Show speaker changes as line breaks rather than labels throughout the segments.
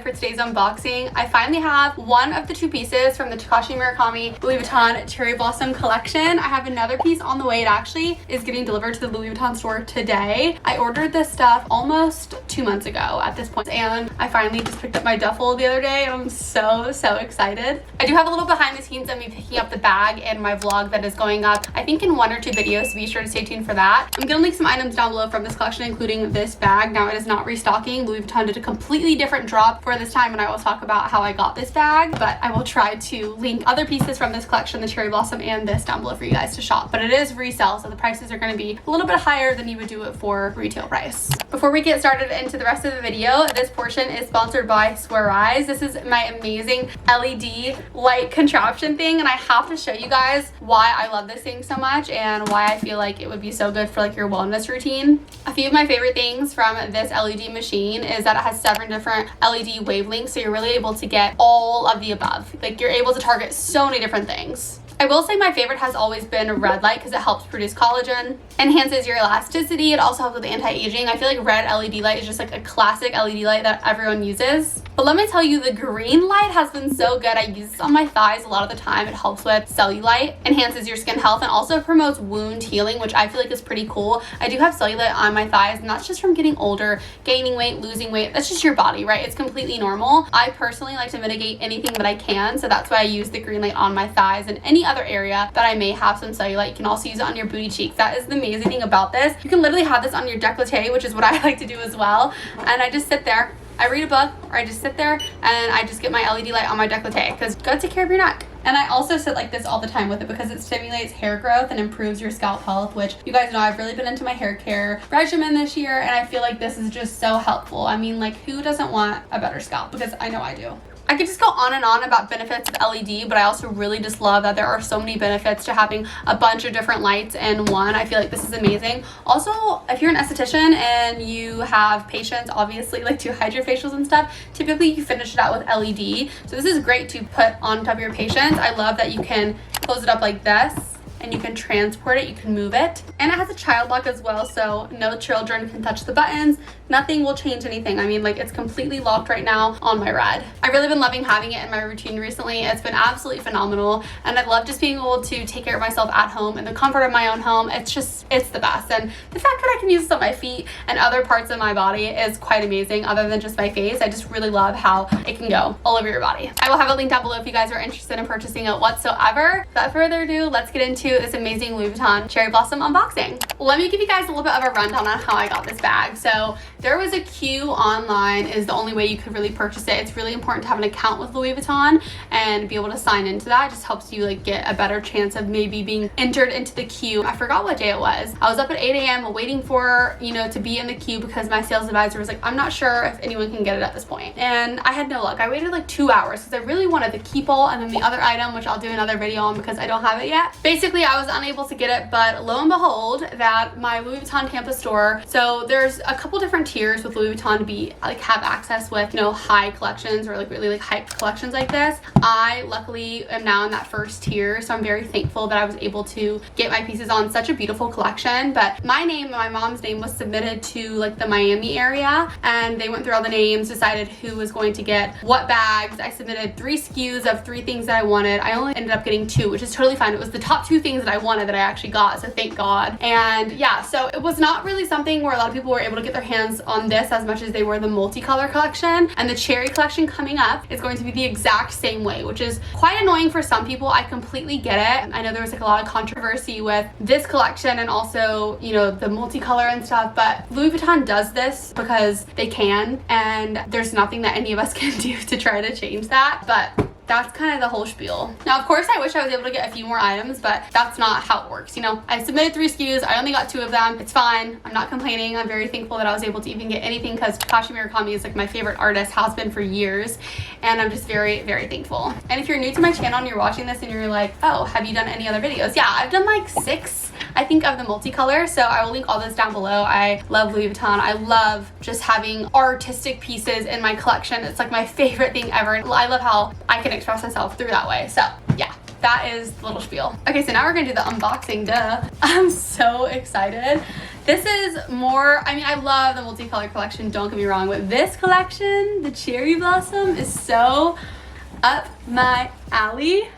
excited for today's unboxing. I finally have one of the two pieces from the Takashi Murakami Louis Vuitton Cherry Blossom collection. I have another piece on the way. It actually is getting delivered to the Louis Vuitton store today. I ordered this stuff almost 2 months ago at this point, and I finally just picked up my duffel the other day, and I'm so excited. I do have a little behind the scenes of me picking up the bag in my vlog that is going up, I think, in 1 or 2 videos, so be sure to stay tuned for that. I'm gonna link some items down below from this collection, including this bag. Now, it is not restocking. Louis Vuitton did a completely different drop for this time, and I will talk about how I got this bag, but I will try to link other pieces from this collection, the Cherry Blossom and this, down below for you guys to shop. But it is resale, so the prices are going to be a little bit higher than you would do it for retail price. Before we get started into the rest of the video, this portion is sponsored by SWIRISE. This is my amazing LED light contraption thing, and I have to show you guys why I love this thing so much and why I feel like it would be so good for like your wellness routine. A few of my favorite things from this LED machine is that it has 7 different LED wavelengths, so you're really able to get all of the above. Like, you're able to target so many different things. I will say my favorite has always been red light because it helps produce collagen, enhances your elasticity. It also helps with anti-aging. I feel like red LED light is just like a classic LED light that everyone uses. But let me tell you, the green light has been so good. I use this on my thighs a lot of the time. It helps with cellulite, enhances your skin health, and also promotes wound healing, which I feel like is pretty cool. I do have cellulite on my thighs, and that's just from getting older, gaining weight, losing weight. That's just your body, right? It's completely normal. I personally like to mitigate anything that I can, so that's why I use the green light on my thighs and any other area that I may have some cellulite. You can also use it on your booty cheeks. That is the amazing thing about this. You can literally have this on your décolleté, which is what I like to do as well. And I just sit there, I read a book, or I just sit there and I just get my LED light on my décolleté, because you gotta take care of your neck. And I also sit like this all the time with it because it stimulates hair growth and improves your scalp health, which you guys know I've really been into my hair care regimen this year, and I feel like this is just so helpful. I mean, like, who doesn't want a better scalp? Because I know I do. I could just go on and on about benefits of LED, but I also really just love that there are so many benefits to having a bunch of different lights in one. I feel like this is amazing. Also, if you're an esthetician and you have patients, obviously, like, do hydrofacials and stuff, typically you finish it out with LED. So this is great to put on top of your patients. I love that you can close it up like this, and you can transport it, you can move it. And it has a child lock as well, so no children can touch the buttons. Nothing will change anything. I mean, like, it's completely locked right now on my red. I've really been loving having it in my routine recently. It's been absolutely phenomenal, and I love just being able to take care of myself at home in the comfort of my own home. It's the best. And the fact that I can use this on my feet and other parts of my body is quite amazing, other than just my face. I just really love how it can go all over your body. I will have a link down below if you guys are interested in purchasing it whatsoever. Without further ado, let's get into this amazing Louis Vuitton Cherry Blossom unboxing. Let me give you guys a little bit of a rundown on how I got this bag. So there was a queue online, is the only way you could really purchase it. It's really important to have an account with Louis Vuitton and be able to sign into that. It just helps you like get a better chance of maybe being entered into the queue. I forgot what day it was. I was up at 8 a.m. waiting for, you know, to be in the queue because my sales advisor was like, I'm not sure if anyone can get it at this point. And I had no luck. I waited like 2 hours because I really wanted the keepall and then the other item, which I'll do another video on because I don't have it yet. Basically, I was unable to get it, but lo and behold, that my Louis Vuitton Tampa store, so there's a couple different tiers with Louis Vuitton to be like have access with, you know, high collections or like really like hype collections like this. I luckily am now in that first tier, so I'm very thankful that I was able to get my pieces on such a beautiful collection. But my name and my mom's name was submitted to like the Miami area, and they went through all the names, decided who was going to get what bags. I submitted 3 SKUs of 3 things that I wanted. I only ended up getting 2, which is totally fine. It was the top 2 things that I wanted that I actually got, so thank God. And yeah, so it was not really something where a lot of people were able to get their hands on this as much as they were the multicolor collection. And the cherry collection coming up is going to be the exact same way, which is quite annoying for some people. I completely get it. I know there was like a lot of controversy with this collection and also, you know, the multicolor and stuff, but Louis Vuitton does this because they can, and there's nothing that any of us can do to try to change that. But that's kind of the whole spiel. Now, of course, I wish I was able to get a few more items, but that's not how it works. You know, I submitted 3 SKUs. I only got 2 of them. It's fine. I'm not complaining. I'm very thankful that I was able to even get anything because Takashi Murakami is like my favorite artist, has been for years, and I'm just very very thankful. And if you're new to my channel and you're watching this and you're like, oh, have you done any other videos? Yeah, I've done like 6, I think, of the multicolor, so I will link all this down below. I love Louis Vuitton. I love just having artistic pieces in my collection. It's like my favorite thing ever. I love how I can express myself through that way. So yeah, that is the little spiel. Okay, so now we're gonna do the unboxing, duh. I'm so excited. This is more, I mean, I love the multicolored collection, don't get me wrong, but this collection, the Cherry Blossom, is so up my alley.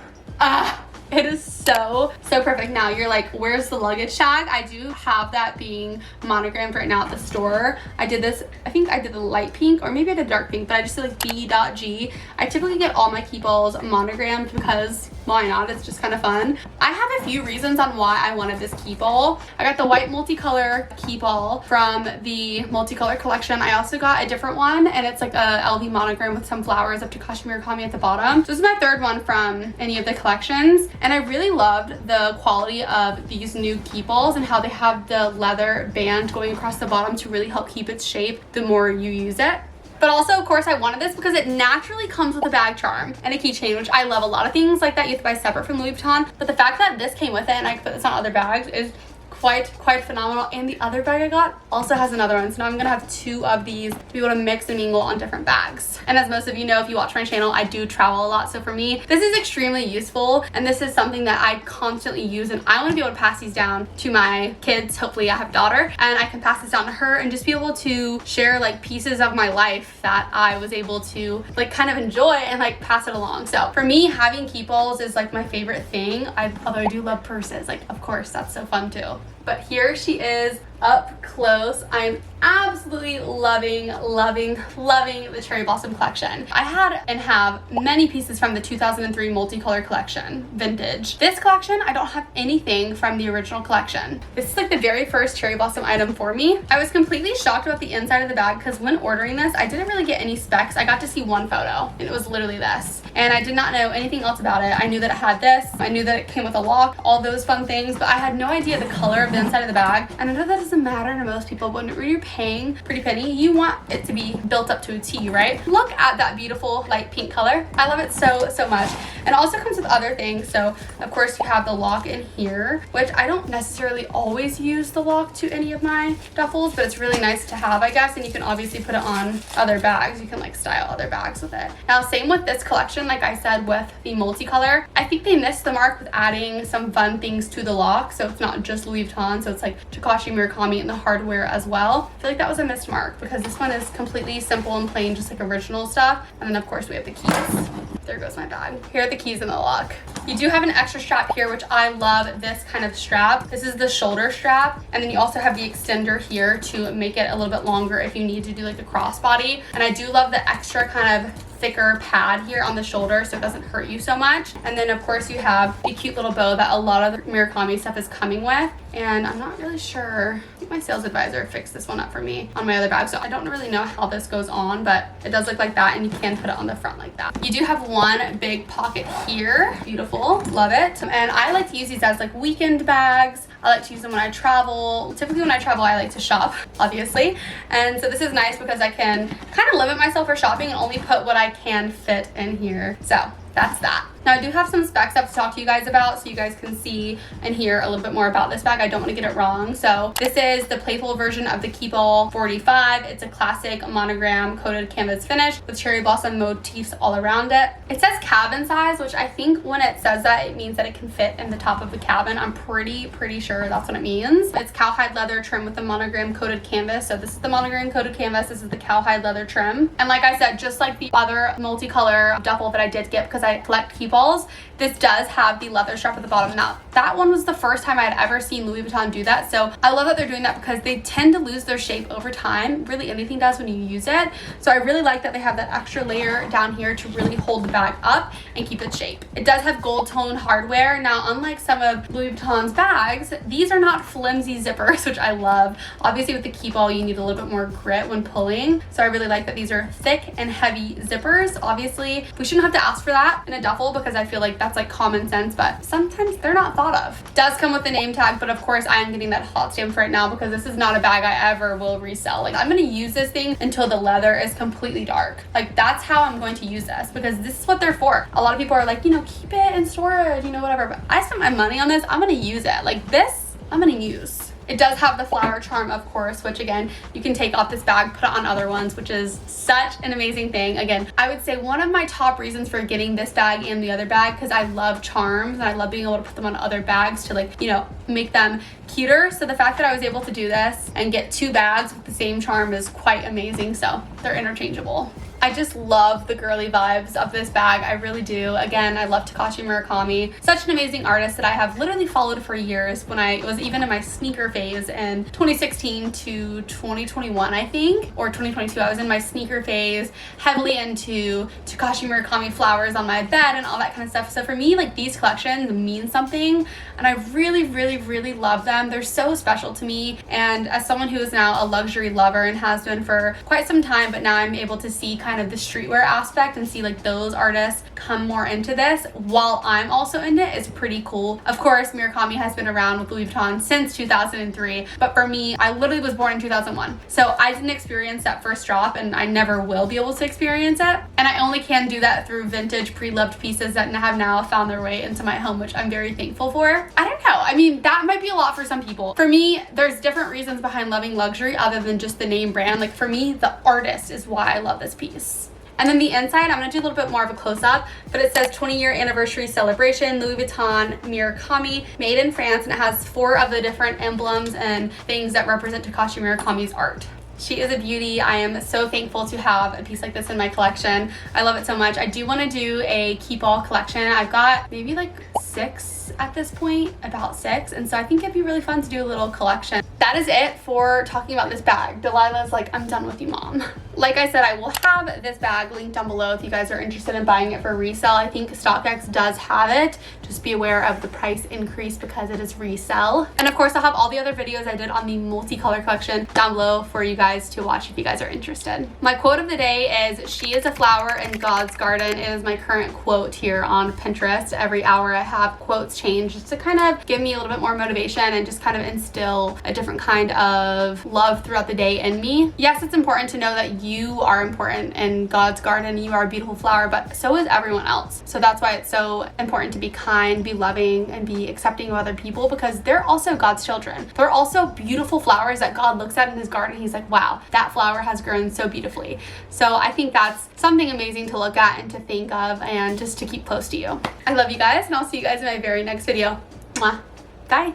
It is so perfect. Now you're like, where's the luggage tag? I do have that being monogrammed right now at the store. I did this, I think I did the light pink, or maybe I did dark pink, but I just did like B.G. I typically get all my keepalls monogrammed because why not? It's just kind of fun. I have a few reasons on why I wanted this keepall. I got the white multicolor keepall from the multicolor collection. I also got a different one, and it's like a LV monogram with some flowers of Takashi Murakami at the bottom. So this is my third one from any of the collections, and I really loved the quality of these new keepalls and how they have the leather band going across the bottom to really help keep its shape the more you use it. But also, of course, I wanted this because it naturally comes with a bag charm and a keychain, which I love. A lot of things like that you have to buy separate from Louis Vuitton, but the fact that this came with it and I could put this on other bags is quite phenomenal. And the other bag I got also has another one, so now I'm gonna have two of these to be able to mix and mingle on different bags. And as most of you know, if you watch my channel, I do travel a lot, so for me this is extremely useful, and this is something that I constantly use, and I want to be able to pass these down to my kids. Hopefully I have a daughter and I can pass this down to her and just be able to share like pieces of my life that I was able to like kind of enjoy and like pass it along. So for me, having keepalls is like my favorite thing. Although I do love purses, like of course that's so fun too. But here she is up close. I'm absolutely loving the Cherry Blossom collection. I had and have many pieces from the 2003 multicolor collection, vintage. This collection, I don't have anything from the original collection. This is like the very first Cherry Blossom item for me. I was completely shocked about the inside of the bag because when ordering this, I didn't really get any specs. I got to see one photo, and it was literally this. And I did not know anything else about it. I knew that it had this. I knew that it came with a lock, all those fun things, but I had no idea the color of the inside of the bag. And I know that doesn't matter to most people, but when you're paying pretty penny, you want it to be built up to a T, right? Look at that beautiful light pink color. I love it so much. And it also comes with other things. So of course you have the lock in here, which I don't necessarily always use the lock to any of my duffels, but it's really nice to have, I guess. And you can obviously put it on other bags. You can like style other bags with it. Now, same with this collection, like I said, with the multicolor, I think they missed the mark with adding some fun things to the lock. So it's not just Louis Vuitton, so it's like Takashi Murakami and the hardware as well. I feel like that was a missed mark because this one is completely simple and plain, just like original stuff. And then of course we have the keys. There goes my bag. Here are the keys in the lock. You do have an extra strap here, which I love this kind of strap. This is the shoulder strap. And then you also have the extender here to make it a little bit longer if you need to do like the crossbody. And I do love the extra kind of thicker pad here on the shoulder so it doesn't hurt you so much. And then of course you have the cute little bow that a lot of the Murakami stuff is coming with. And I'm not really sure, I think my sales advisor fixed this one up for me on my other bag, so I don't really know how this goes on, but it does look like that, and you can put it on the front like that. You do have one big pocket here. Beautiful, love it. And I like to use these as like weekend bags. I like to use them when I travel. Typically when I travel, I like to shop, obviously. And so this is nice because I can kind of limit myself for shopping and only put what I can fit in here. So that's that. Now I do have some specs stuff to talk to you guys about so you guys can see and hear a little bit more about this bag. I don't want to get it wrong. So this is the playful version of the Keepall 45. It's a classic monogram coated canvas finish with cherry blossom motifs all around it. It says cabin size, which I think when it says that, it means that it can fit in the top of the cabin. I'm pretty sure that's what it means. It's cowhide leather trim with the monogram coated canvas. So this is the monogram coated canvas. This is the cowhide leather trim. And like I said, just like the other multicolor duffel that I did get because I collect Keepalls, this does have the leather strap at the bottom. Now that one was the first time I had ever seen Louis Vuitton do that, so I love that they're doing that because they tend to lose their shape over time. Really anything does when you use it. So I really like that they have that extra layer down here to really hold the bag up and keep its shape. It does have gold tone hardware. Now unlike some of Louis Vuitton's bags, these are not flimsy zippers, which I love. Obviously with the Keepall you need a little bit more grit when pulling, so I really like that these are thick and heavy zippers. Obviously we shouldn't have to ask for that in a duffel because I feel like that's like common sense, but sometimes they're not thought of. It does come with the name tag, but of course I am getting that hot stamp right now because this is not a bag I ever will resell. Like I'm gonna use this thing until the leather is completely dark. Like that's how I'm going to use this because this is what they're for. A lot of people are like, you know, keep it in storage, you know, whatever, but I spent my money on this. I'm gonna use it. Like this I'm gonna use. It does have the flower charm, of course, which again, you can take off this bag, put it on other ones, which is such an amazing thing. Again, I would say one of my top reasons for getting this bag and the other bag, because I love charms and I love being able to put them on other bags to, like, you know, make them cuter. So the fact that I was able to do this and get 2 bags with the same charm is quite amazing. So they're interchangeable. I just love the girly vibes of this bag. I really do. Again, I love Takashi Murakami. Such an amazing artist that I have literally followed for years. When I was even in my sneaker phase in 2016 to 2021, I think, or 2022, I was in my sneaker phase, heavily into Takashi Murakami flowers on my bed and all that kind of stuff. So for me, like, these collections mean something, and I really, really, really love them. They're so special to me. And as someone who is now a luxury lover and has been for quite some time, but now I'm able to see kind of the streetwear aspect and see, like, those artists come more into this while I'm also in it is pretty cool. Of course, Murakami has been around with Louis Vuitton since 2003, but for me, I literally was born in 2001. So I didn't experience that first drop, and I never will be able to experience it. And I only can do that through vintage pre-loved pieces that have now found their way into my home, which I'm very thankful for. I don't know. I mean, that might be a lot for some people. For me, there's different reasons behind loving luxury other than just the name brand. Like, for me, the artist is why I love this piece. And then the inside, I'm going to do a little bit more of a close-up, but it says 20-year anniversary celebration, Louis Vuitton Murakami, made in France, and it has 4 of the different emblems and things that represent Takashi Murakami's art. She is a beauty. I am so thankful to have a piece like this in my collection. I love it so much. I do want to do a keep all collection. I've got maybe like 6 at this point, about 6, and so I think it'd be really fun to do a little collection. That is it for talking about this bag. Delilah's like, I'm done with you, mom. Like I said, I will have this bag linked down below if you guys are interested in buying it for resale. I think StockX does have it. Just be aware of the price increase because it is resale. And of course, I'll have all the other videos I did on the multicolor collection down below for you guys to watch if you guys are interested. My quote of the day is, "She is a flower in God's garden." It is my current quote here on Pinterest. Every hour I have quotes change just to kind of give me a little bit more motivation and just kind of instill a different kind of love throughout the day in me. Yes, it's important to know that you are important in God's garden. You are a beautiful flower, but so is everyone else. So that's why it's so important to be kind, be loving, and be accepting of other people, because they're also God's children. They're also beautiful flowers that God looks at in his garden. He's like, wow, that flower has grown so beautifully. So I think that's something amazing to look at and to think of and just to keep close to you. I love you guys, and I'll see you guys in my very next video. Mwah. Bye.